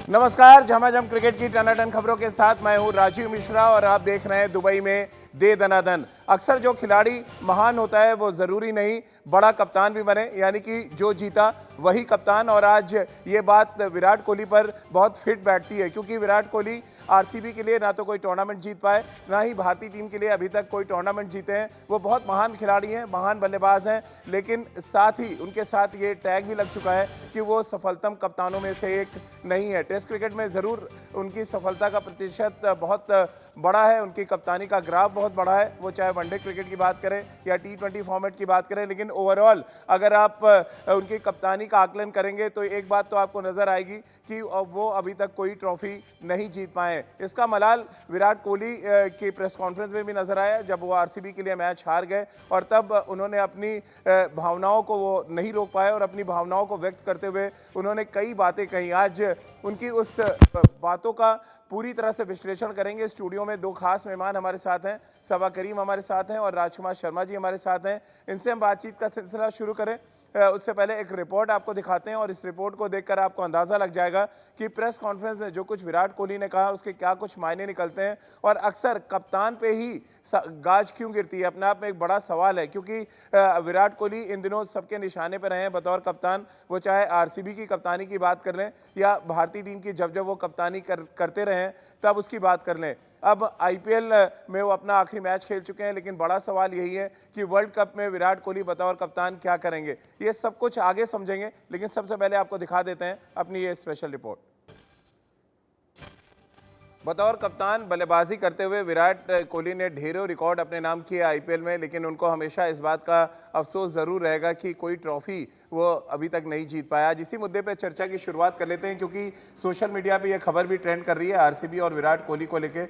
नमस्कार, झमाझम क्रिकेट की टनाटन खबरों के साथ मैं हूं राजीव मिश्रा और आप देख रहे हैं दुबई में दे दनादन। अक्सर जो खिलाड़ी महान होता है वो जरूरी नहीं बड़ा कप्तान भी बने, यानी कि जो जीता वही कप्तान। और आज ये बात विराट कोहली पर बहुत फिट बैठती है, क्योंकि विराट कोहली आरसीबी के लिए ना तो कोई टूर्नामेंट जीत पाए, ना ही भारतीय टीम के लिए अभी तक कोई टूर्नामेंट जीते हैं। वो बहुत महान खिलाड़ी हैं, महान बल्लेबाज हैं, लेकिन साथ ही उनके साथ ये टैग भी लग चुका है कि वो सफलतम कप्तानों में से एक नहीं है। टेस्ट क्रिकेट में ज़रूर उनकी सफलता का प्रतिशत बहुत बड़ा है, उनकी कप्तानी का ग्राफ बहुत बड़ा है, वो चाहे वनडे क्रिकेट की बात करें या T20 फॉर्मेट की बात करें। लेकिन ओवरऑल अगर आप उनकी कप्तानी का आकलन करेंगे तो एक बात तो आपको नजर आएगी कि वो अभी तक कोई ट्रॉफी नहीं जीत पाए। इसका मलाल विराट कोहली की प्रेस कॉन्फ्रेंस में भी नजर आया, जब वो आरसीबी के लिए मैच हार गए और तब उन्होंने अपनी भावनाओं को वो नहीं रोक पाए और अपनी भावनाओं को व्यक्त करते हुए उन्होंने कई बातें कही। आज उनकी उस बातों का पूरी तरह से विश्लेषण करेंगे। स्टूडियो में दो खास मेहमान हमारे साथ हैं, सबा करीम हमारे साथ हैं और राजकुमार शर्मा जी हमारे साथ हैं। इनसे हम बातचीत का सिलसिला शुरू करें उससे पहले एक रिपोर्ट आपको दिखाते हैं और इस रिपोर्ट को देखकर आपको अंदाजा लग जाएगा कि प्रेस कॉन्फ्रेंस में जो कुछ विराट कोहली ने कहा उसके क्या कुछ मायने निकलते हैं और अक्सर कप्तान पे ही गाज क्यों गिरती है। अपने आप में एक बड़ा सवाल है, क्योंकि विराट कोहली इन दिनों सबके निशाने पर रहे हैं बतौर कप्तान। वो चाहे आरसीबी की कप्तानी की बात कर लें या भारतीय टीम की जब वो कप्तानी करते रहे तब उसकी बात कर लें। अब आईपीएल में वो अपना आखिरी मैच खेल चुके हैं, लेकिन बड़ा सवाल यही है कि वर्ल्ड कप में विराट कोहली बतौर कप्तान क्या करेंगे। ये सब कुछ आगे समझेंगे, लेकिन सबसे पहले आपको दिखा देते हैं अपनी ये स्पेशल रिपोर्ट। बतौर कप्तान बल्लेबाजी करते हुए विराट कोहली ने ढेरों रिकॉर्ड अपने नाम किए आईपीएल में, लेकिन उनको हमेशा इस बात का अफसोस ज़रूर रहेगा कि कोई ट्रॉफी वो अभी तक नहीं जीत पाया। आज इसी मुद्दे पे चर्चा की शुरुआत कर लेते हैं, क्योंकि सोशल मीडिया पे ये खबर भी ट्रेंड कर रही है आरसीबी और विराट कोहली को लेके।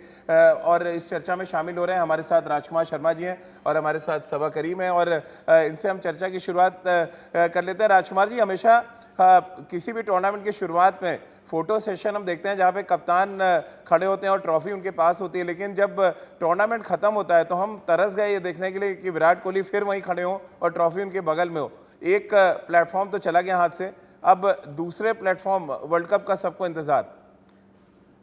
और इस चर्चा में शामिल हो रहे हैं हमारे साथ राजकुमार शर्मा जी हैं और हमारे साथ सबा करीम है और इनसे हम चर्चा की शुरुआत कर लेते हैं। राजकुमार जी, हमेशा किसी भी टूर्नामेंट की शुरुआत में फोटो सेशन हम देखते हैं जहां पे कप्तान खड़े होते हैं और ट्रॉफी उनके पास होती है, लेकिन जब टूर्नामेंट खत्म होता है तो हम तरस गए ये देखने के लिए कि विराट कोहली फिर वहीं खड़े हों और ट्रॉफी उनके बगल में हो। एक प्लेटफॉर्म तो चला गया हाथ से, अब दूसरे प्लेटफॉर्म वर्ल्ड कप का सबको इंतजार।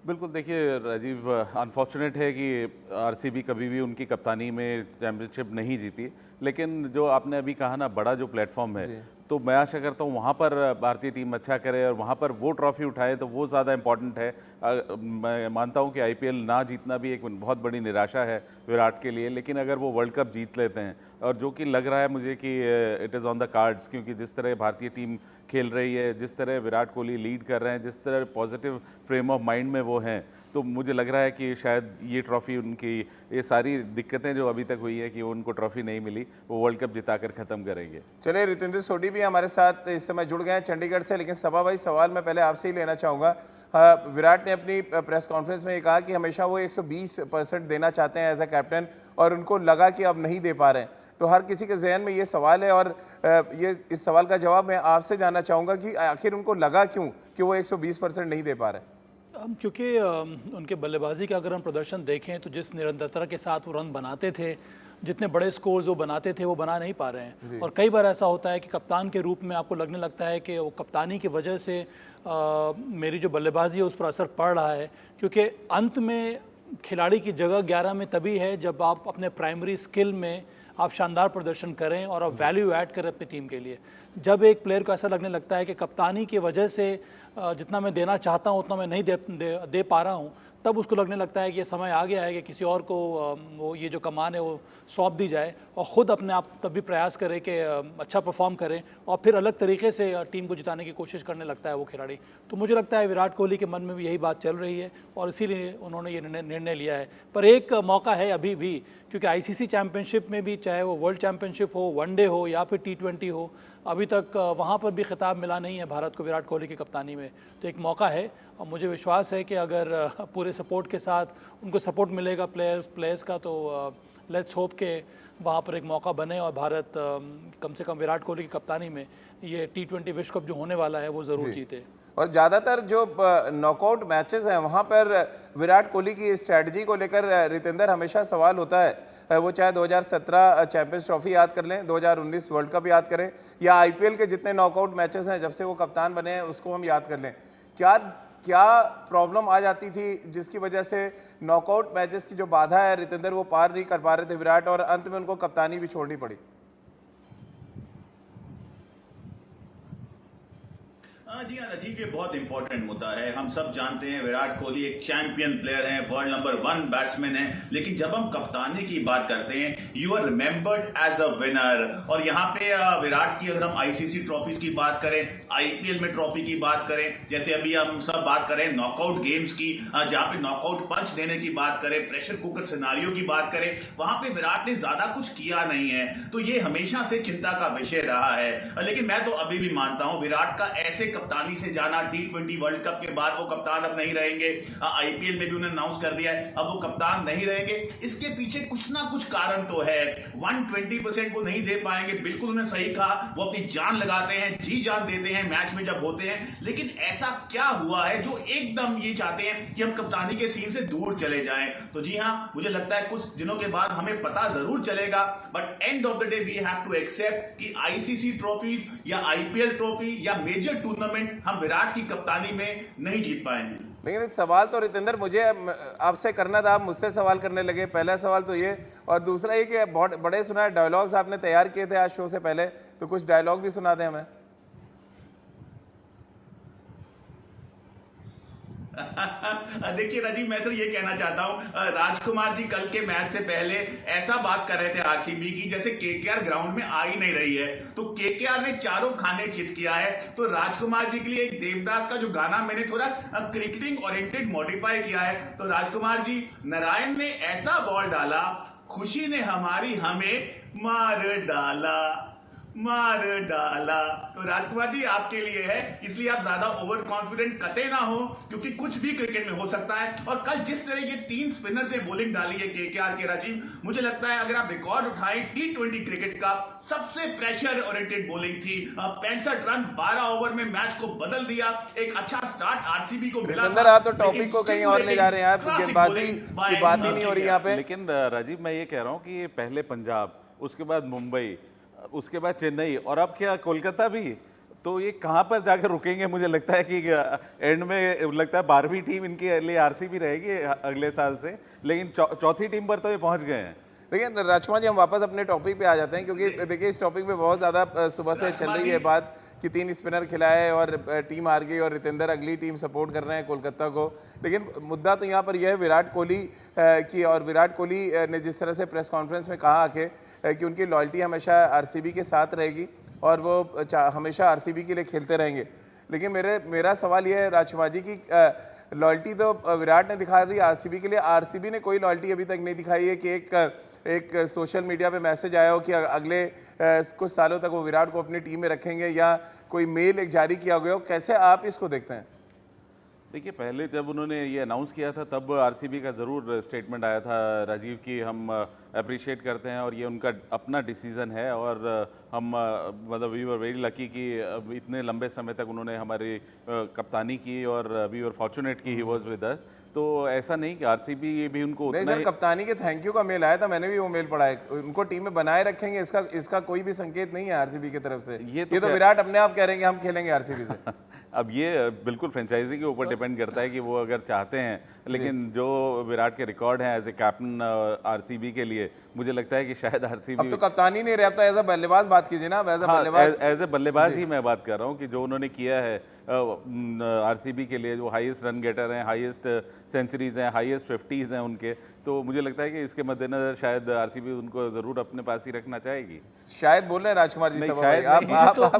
बिल्कुल, देखिए राजीव, अनफॉर्चुनेट है कि आरसीबी कभी भी उनकी कप्तानी में चैंपियनशिप नहीं जीती, लेकिन जो आपने अभी कहा ना, बड़ा जो प्लेटफॉर्म है, तो मैं आशा करता हूँ वहाँ पर भारतीय टीम अच्छा करे और वहाँ पर वो ट्रॉफी उठाए, तो वो ज़्यादा इम्पॉर्टेंट है। मैं मानता हूँ कि आईपीएल ना जीतना भी एक बहुत बड़ी निराशा है विराट के लिए, लेकिन अगर वो वर्ल्ड कप जीत लेते हैं, और जो कि लग रहा है मुझे कि it is on the cards, क्योंकि जिस तरह भारतीय टीम खेल रही है, जिस तरह विराट कोहली लीड कर रहे हैं, जिस तरह पॉजिटिव फ्रेम ऑफ माइंड में वो हैं, तो मुझे लग रहा है कि शायद ये ट्रॉफी उनकी, ये सारी दिक्कतें जो अभी तक हुई है कि उनको ट्रॉफी नहीं मिली, वो वर्ल्ड कप जिताकर ख़त्म करेंगे। चलिए, रितेंद्र सोडी भी हमारे साथ इस समय जुड़ गए हैं चंडीगढ़ से। लेकिन सबा भाई, सवाल मैं पहले आपसे ही लेना चाहूँगा। विराट ने अपनी प्रेस कॉन्फ्रेंस में ये कहा कि हमेशा वो 120% देना चाहते हैं एज ए कैप्टन और उनको लगा कि अब नहीं दे पा रहे हैं। तो हर किसी के जहन में ये सवाल है और ये इस सवाल का जवाब मैं आपसे जानना चाहूँगा कि आखिर उनको लगा क्यों कि वो 120% नहीं दे पा रहे हैं। क्योंकि उनके बल्लेबाजी का अगर हम प्रदर्शन देखें तो जिस निरंतरता के साथ वो रन बनाते थे, जितने बड़े स्कोर्स वो बनाते थे, वो बना नहीं पा रहे हैं। और कई बार ऐसा होता है कि कप्तान के रूप में आपको लगने लगता है कि वो कप्तानी की वजह से मेरी जो बल्लेबाजी है उस पर असर पड़ रहा है, क्योंकि अंत में खिलाड़ी की जगह 11 में तभी है जब आप अपने प्राइमरी स्किल में आप शानदार प्रदर्शन करें और आप वैल्यू ऐड करें अपनी टीम के लिए। जब एक प्लेयर को ऐसा लगने लगता है कि कप्तानी की वजह से जितना मैं देना चाहता हूँ उतना मैं नहीं दे पा रहा हूँ, तब उसको लगने लगता है कि ये समय आ गया है कि किसी और को वो ये जो कमान है वो सौंप दी जाए और ख़ुद अपने आप तब भी प्रयास करे कि अच्छा परफॉर्म करें और फिर अलग तरीके से टीम को जिताने की कोशिश करने लगता है वो खिलाड़ी। तो मुझे लगता है विराट कोहली के मन में भी यही बात चल रही है और इसीलिए उन्होंने ये निर्णय लिया है। पर एक मौका है अभी भी, क्योंकि आईसीसी चैम्पियनशिप में भी, चाहे वो वर्ल्ड चैम्पियनशिप हो, वनडे हो या फिर T20 हो, अभी तक वहाँ पर भी खिताब मिला नहीं है भारत को विराट कोहली की कप्तानी में। तो एक मौका है और मुझे विश्वास है कि अगर पूरे सपोर्ट के साथ उनको सपोर्ट मिलेगा प्लेयर्स का, तो लेट्स होप के वहाँ पर एक मौका बने और भारत कम से कम विराट कोहली की कप्तानी में ये T20 विश्व कप जो होने वाला है वो ज़रूर जीते। और ज़्यादातर जो नॉकआउट मैचेस हैं वहाँ पर विराट कोहली की स्ट्रैटेजी को लेकर रितेंद्र हमेशा सवाल होता है। वो चाहे 2017 चैंपियंस ट्रॉफी याद कर लें, 2019 वर्ल्ड कप याद करें या आईपीएल के जितने नॉकआउट मैचेस हैं जब से वो कप्तान बने हैं उसको हम याद कर लें। क्या क्या प्रॉब्लम आ जाती थी जिसकी वजह से नॉकआउट मैचेस की जो बाधा है रितेंद्र वो पार नहीं कर पा रहे थे विराट, और अंत में उनको कप्तानी भी छोड़नी पड़ी? जी हाँ राजीव, ये बहुत इंपॉर्टेंट मुद्दा है। हम सब जानते हैं विराट कोहली एक चैंपियन प्लेयर है, वर्ल्ड नंबर 1 बैट्समैन है, लेकिन जब हम कप्तानी की बात करते हैं you are remembered as a winner. और यहाँ पे विराट की अगर हम आईसीसी ट्रॉफीज की बात करें, आईपीएल में ट्रॉफी की बात करें, जैसे अभी हम सब बात करें नॉकआउट गेम्स की, जहाँ पे नॉकआउट पंच देने की बात करें, प्रेशर कुकर सिनारियो की बात करें, वहां पे विराट ने ज्यादा कुछ किया नहीं है। तो ये हमेशा से चिंता का विषय रहा है। लेकिन मैं तो अभी भी मानता हूं विराट का ऐसे कप्तानी से जाना, T20 वर्ल्ड कप के बाद वो कप्तान अब नहीं रहेंगे, आईपीएल में भी उन्होंने अनाउंस कर दिया है अब वो कप्तान नहीं रहेंगे। इसके पीछे कुछ ना कुछ कारण तो है। 120% वो नहीं दे पाएंगे, बिल्कुल उन्होंने सही कहा, वो अपनी जान लगाते हैं, जी जान देते हैं मैच में जब होते हैं। लेकिन ऐसा क्या हुआ है जो एकदम ये चाहते हैं कि हम कप्तानी के सीन से दूर चले जाएं? तो जी हाँ, मुझे लगता है कुछ दिनों के बाद हमें पता जरूर चलेगा, but end of the day we have to accept कि आईसीसी ट्रॉफीज या आईपीएल ट्रॉफी या मेजर टूर्नामेंट हम विराट की कप्तानी में नहीं जीत पाएंगे। लेकिन एक सवाल तो रितेंद्र मुझे आपसे करना था, आप मुझसे सवाल करने लगे। पहला सवाल तो ये, और दूसरा ये कि बहुत बड़े सुना डायलॉग्स आपने तैयार किए थे आज शो से पहले, तो कुछ डायलॉग भी सुना दें हमें। देखिए राजीव, मैं तो ये कहना चाहता हूं, राजकुमार जी कल के मैच से पहले ऐसा बात कर रहे थे आरसीबी की जैसे केकेआर ग्राउंड में आ ही नहीं रही है। तो केकेआर ने चारों खाने चित किया है। तो राजकुमार जी के लिए एक देवदास का जो गाना मैंने थोड़ा क्रिकेटिंग ओरिएंटेड मॉडिफाई किया है। तो राजकुमार जी, नारायण ने ऐसा बॉल डाला, खुशी ने हमारी हमें मार डाला, मार डाला। तो राजकुमार जी आपके लिए है, इसलिए आप ज्यादा ओवर कॉन्फिडेंट कते ना हो, क्योंकि कुछ भी क्रिकेट में हो सकता है। और कल जिस तरह के 3 स्पिनर से बॉलिंग डाली है केकेआर के राजीव, मुझे लगता है अगर आप रिकॉर्ड उठाएं T20 क्रिकेट का, सबसे प्रेशर ओरिएंटेड बॉलिंग थी। 65 रन 12 ओवर में मैच को बदल दिया। एक अच्छा स्टार्ट आरसीबी को मिला। रितेंद्र, आप तो टॉपिक को कहीं और ले जा रहे हैं यार, गेंदबाजी की बात ही नहीं हो रही यहाँ पे। लेकिन राजीव, मैं ये कह रहा हूँ कि पहले पंजाब, उसके बाद मुंबई, उसके बाद चेन्नई, और अब क्या कोलकाता भी, तो ये कहाँ पर जाकर रुकेंगे? मुझे लगता है कि एंड में लगता है 12वीं टीम इनके लिए आरसीबी रहेगी अगले साल से, लेकिन चौथी टीम पर तो ये पहुंच गए हैं। देखिए राजकुमार जी, हम वापस अपने टॉपिक पे आ जाते हैं, क्योंकि देखिए इस टॉपिक पे बहुत ज़्यादा सुबह से चल रही है बात कि 3 स्पिनर खिलाए और टीम हार गई और रितेंद्र अगली टीम सपोर्ट कर रहे हैं कोलकाता को। लेकिन मुद्दा तो यहाँ पर यह है विराट कोहली की, और विराट कोहली ने जिस तरह से प्रेस कॉन्फ्रेंस में कहा कि उनकी लॉयल्टी हमेशा आरसीबी के साथ रहेगी और वो हमेशा आरसीबी के लिए खेलते रहेंगे। लेकिन मेरा सवाल यह है राजकुमार जी की लॉयल्टी तो विराट ने दिखा दी आरसीबी के लिए, आरसीबी ने कोई लॉयल्टी अभी तक नहीं दिखाई है कि एक सोशल मीडिया पे मैसेज आया हो कि अगले कुछ सालों तक वो विराट को अपनी टीम में रखेंगे, या कोई मेल एक जारी किया गया हो। कैसे आप इसको देखते हैं? देखिए, पहले जब उन्होंने ये अनाउंस किया था तब आरसीबी का ज़रूर स्टेटमेंट आया था राजीव की हम अप्रिशिएट करते हैं और ये उनका अपना डिसीज़न है, और हम मतलब वी वर वेरी लकी कि इतने लंबे समय तक उन्होंने हमारी कप्तानी की और वी वर फॉर्चुनेट कि ही वाज विद अस। तो ऐसा नहीं कि आरसीबी भी उनको नहीं सर, कप्तानी के थैंक यू का मेल आया था, मैंने भी वो मेल पढ़ा है। उनको टीम में बनाए रखेंगे, इसका कोई भी संकेत नहीं है आरसीबी की तरफ से। ये तो विराट अपने आप कह रहे हैं कि हम खेलेंगे आरसीबी से। अब ये बिल्कुल फ्रेंचाइजी के ऊपर डिपेंड करता है कि वो अगर चाहते हैं, लेकिन जो विराट के रिकॉर्ड हैं एज ए कैप्टन आरसीबी के लिए, मुझे लगता है कि शायद आरसीबी अब तो कप्तानी नहीं रहा, तो एज ए बल्लेबाज बात कीजिए ना। एज ए बल्लेबाज ही मैं बात कर रहा हूँ कि जो उन्होंने किया है आरसीबी के लिए, जो हाईएस्ट रन गेटर हैं, हाईएस्ट सेंचुरीज हैं, हाईएस्ट 50s हैं उनके, तो मुझे लगता है कि इसके मद्देनजर शायद आरसीबी उनको जरूर अपने पास ही रखना चाहेगी। शायद बोल रहे हैं राजकुमार जी, शायद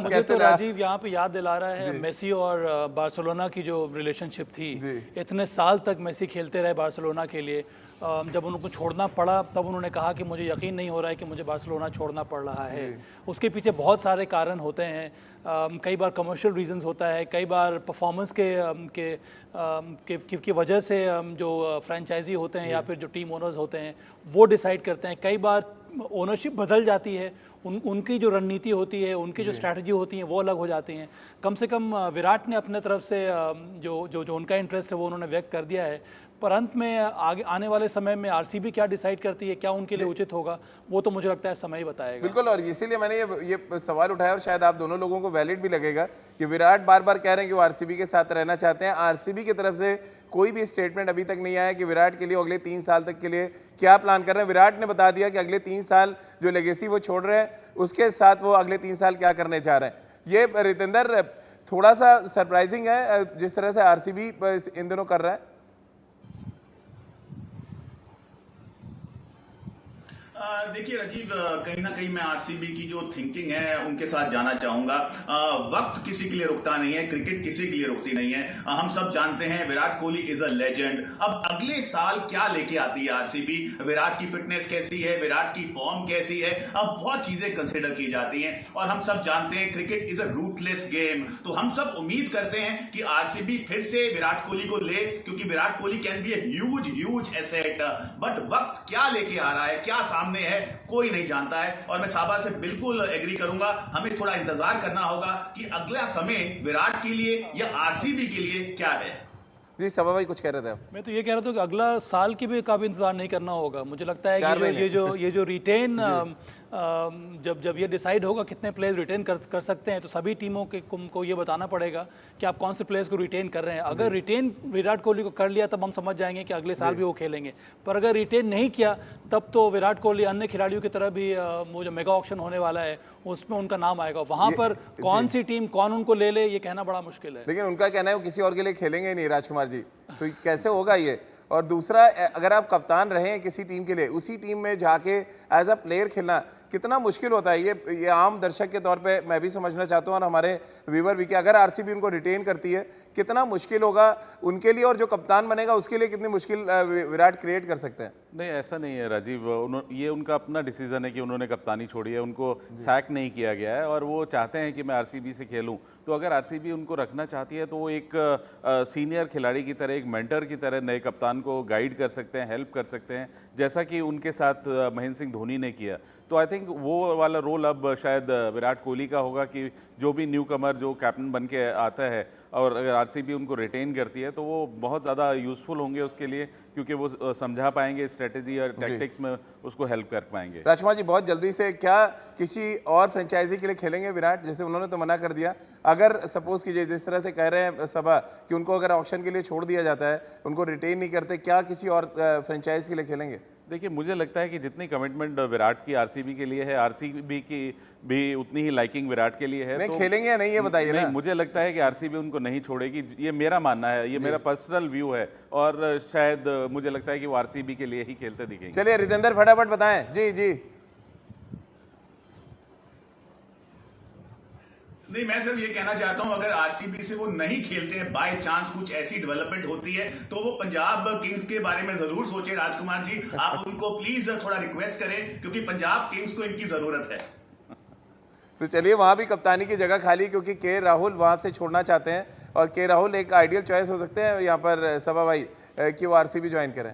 मुझे तो राजीव यहाँ पे याद दिला रहा है मेसी और बार्सिलोना की जो रिलेशनशिप थी। इतने साल तक मेसी खेलते रहे बार्सिलोना के लिए, जब उनको छोड़ना पड़ा तब उन्होंने कहा कि मुझे यकीन नहीं हो रहा है कि मुझे बार्सिलोना छोड़ना पड़ रहा है। उसके पीछे बहुत सारे कारण होते हैं, कई बार कमर्शियल रीजंस होता है, कई बार परफॉर्मेंस की वजह से जो फ्रेंचाइजी होते हैं या फिर जो टीम ओनर्स होते हैं वो डिसाइड करते हैं। कई बार ओनरशिप बदल जाती है, उनकी जो रणनीति होती है, उनकी जो स्ट्रैटेजी होती है वो अलग हो जाती हैं। कम से कम विराट ने अपने तरफ से जो जो जो उनका इंटरेस्ट है वो उन्होंने व्यक्त कर दिया है। पर अंत में आगे आने वाले समय में आरसीबी क्या डिसाइड करती है, क्या उनके लिए उचित होगा, वो तो मुझे लगता है समय ही बताएगा। बिल्कुल, और इसीलिए मैंने ये सवाल उठाया और शायद आप दोनों लोगों को वैलिड भी लगेगा कि विराट बार बार कह रहे हैं कि वो आरसीबी के साथ रहना चाहते हैं। आरसीबी की तरफ से कोई भी स्टेटमेंट अभी तक नहीं आया कि विराट के लिए अगले 3 साल तक के लिए क्या प्लान कर रहे हैं। विराट ने बता दिया कि अगले 3 साल जो लेगेसी वो छोड़ रहे हैं उसके साथ वो अगले 3 साल क्या करने चाह रहे हैं। ये रितेंद्र थोड़ा सा सरप्राइजिंग है जिस तरह से आरसीबी इन दिनों कर रहा है। देखिए राजीव, कहीं ना कहीं मैं आरसीबी की जो थिंकिंग है उनके साथ जाना चाहूंगा। वक्त किसी के लिए रुकता नहीं है, क्रिकेट किसी के लिए रुकती नहीं है। हम सब जानते हैं Virat Kohli is a legend. अब अगले साल क्या लेके आती है आरसीबी, विराट की फिटनेस कैसी है, विराट की फॉर्म कैसी है, अब बहुत चीजें कंसिडर की जाती हैं। और हम सब जानते हैं cricket is a rootless game, तो हम सब उम्मीद करते हैं कि आरसीबी फिर से विराट कोहली को ले, क्योंकि Virat Kohli can be huge asset. But वक्त क्या लेके आ रहा है, क्या सामने है, कोई नहीं जानता है। और मैं साबा से बिल्कुल एग्री करूंगा, हमें थोड़ा इंतजार करना होगा कि अगला समय विराट के लिए या आरसीबी के लिए क्या है। जी सभा भाई कुछ कह रहे थे आप? मैं तो ये कह रहा था कि अगला साल की भी काफ़ी इंतजार नहीं करना होगा। मुझे लगता है कि ये जो रिटेन जब ये डिसाइड होगा कितने प्लेयर्स रिटेन कर सकते हैं, तो सभी टीमों को ये बताना पड़ेगा कि आप कौन से प्लेयर्स को रिटेन कर रहे हैं। अगर रिटेन विराट कोहली को कर लिया तब हम समझ जाएंगे कि अगले साल भी वो खेलेंगे, पर अगर रिटेन नहीं किया तब तो विराट कोहली अन्य खिलाड़ियों की तरह भी वो जो मेगा ऑक्शन होने वाला है उसमें उनका नाम आएगा। वहां पर कौन सी टीम कौन उनको ले ले ये कहना बड़ा मुश्किल है। लेकिन उनका कहना है वो किसी और के लिए खेलेंगे ही नहीं राजकुमार जी, तो कैसे होगा ये। और दूसरा, अगर आप कप्तान रहे हैं किसी टीम के लिए, उसी टीम में जाके एज अ प्लेयर खेलना कितना मुश्किल होता है। ये आम दर्शक के तौर पे मैं भी समझना चाहता हूँ और हमारे व्यूवर भी कि अगर आरसीबी उनको रिटेन करती है कितना मुश्किल होगा उनके लिए, और जो कप्तान बनेगा उसके लिए कितनी मुश्किल विराट क्रिएट कर सकते हैं। नहीं, ऐसा नहीं है राजीव, ये उनका अपना डिसीजन है कि उन्होंने कप्तानी छोड़ी है, उनको सैक नहीं किया गया है और वो चाहते हैं कि मैं आरसीबी से खेलूं। तो अगर आरसीबी उनको रखना चाहती है तो वो एक सीनियर खिलाड़ी की तरह, एक मेंटर की तरह नए कप्तान को गाइड कर सकते हैं, हेल्प कर सकते हैं, जैसा कि उनके साथ महेंद्र सिंह धोनी ने किया। तो आई थिंक वो वाला रोल अब शायद विराट कोहली का होगा कि जो भी न्यू कमर जो कैप्टन बन के आता है और अगर आरसीबी उनको रिटेन करती है तो वो बहुत ज़्यादा यूज़फुल होंगे उसके लिए, क्योंकि वो समझा पाएंगे स्ट्रेटेजी और टैक्टिक्स में उसको हेल्प कर पाएंगे। राजकुमार जी बहुत जल्दी से, क्या किसी और फ्रेंचाइजी के लिए खेलेंगे विराट? जैसे उन्होंने तो मना कर दिया, अगर सपोज कीजिए जिस तरह से कह रहे हैं सभा कि उनको अगर ऑक्शन के लिए छोड़ दिया जाता है, उनको रिटेन नहीं करते, क्या किसी और फ्रेंचाइज के लिए खेलेंगे? देखिए, मुझे लगता है कि जितनी कमिटमेंट विराट की आरसीबी के लिए है, आरसीबी की भी उतनी ही लाइकिंग विराट के लिए है। नहीं तो खेलेंगे या नहीं ये बताइए ना। मुझे लगता है कि आरसीबी उनको नहीं छोड़ेगी, ये मेरा मानना है, ये मेरा पर्सनल व्यू है और शायद मुझे लगता है कि वो आरसीबी के लिए ही खेलते दिखेंगे। चलिए रितेंद्र फटाफट बताएं। जी जी। नहीं, मैं सिर्फ ये कहना चाहता हूं, अगर आरसीबी से वो नहीं खेलते हैं, बाय चांस कुछ ऐसी डेवलपमेंट होती है, तो वो पंजाब किंग्स के बारे में जरूर सोचे। राजकुमार जी, आप उनको प्लीज थोड़ा रिक्वेस्ट करें, क्योंकि पंजाब किंग्स को इनकी जरूरत है। तो चलिए, वहां भी कप्तानी की जगह खाली, क्योंकि के राहुल वहां से छोड़ना चाहते हैं और के राहुल एक आइडियल चॉइस हो सकते हैं यहाँ पर सभा भाई कि वो आरसीबी ज्वाइन करें।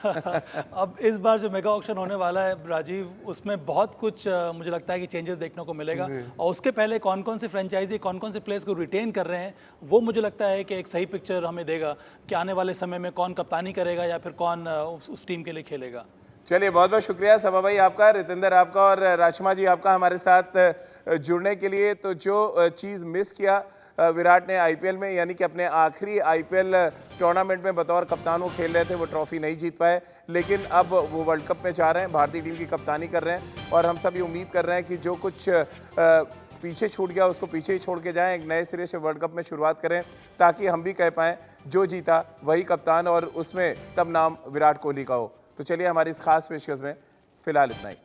अब इस बार जो मेगा ऑक्शन होने वाला है राजीव, उसमें बहुत कुछ मुझे लगता है कि चेंजेस देखने को मिलेगा और उसके पहले कौन कौन से फ्रेंचाइजी, कौन कौन से प्लेयर्स को रिटेन कर रहे हैं, वो मुझे लगता है कि एक सही पिक्चर हमें देगा कि आने वाले समय में कौन कप्तानी करेगा या फिर कौन उस टीम के लिए खेलेगा। चलिए, बहुत बहुत शुक्रिया सभा भाई आपका, रितेंद्र आपका और राजकुमार जी आपका हमारे साथ जुड़ने के लिए। तो जो चीज़ मिस किया विराट ने आईपीएल में, यानी कि अपने आखिरी आईपीएल टूर्नामेंट में बतौर कप्तान वो खेल रहे थे, वो ट्रॉफी नहीं जीत पाए, लेकिन अब वो वर्ल्ड कप में जा रहे हैं, भारतीय टीम की कप्तानी कर रहे हैं और हम सब ये उम्मीद कर रहे हैं कि जो कुछ पीछे छूट गया उसको पीछे ही छोड़ के जाएं, एक नए सिरे से वर्ल्ड कप में शुरुआत करें, ताकि हम भी कह पाएँ जो जीता वही कप्तान और उसमें तब नाम विराट कोहली का हो। तो चलिए, हमारी इस खास पेशकश में फिलहाल इतना ही।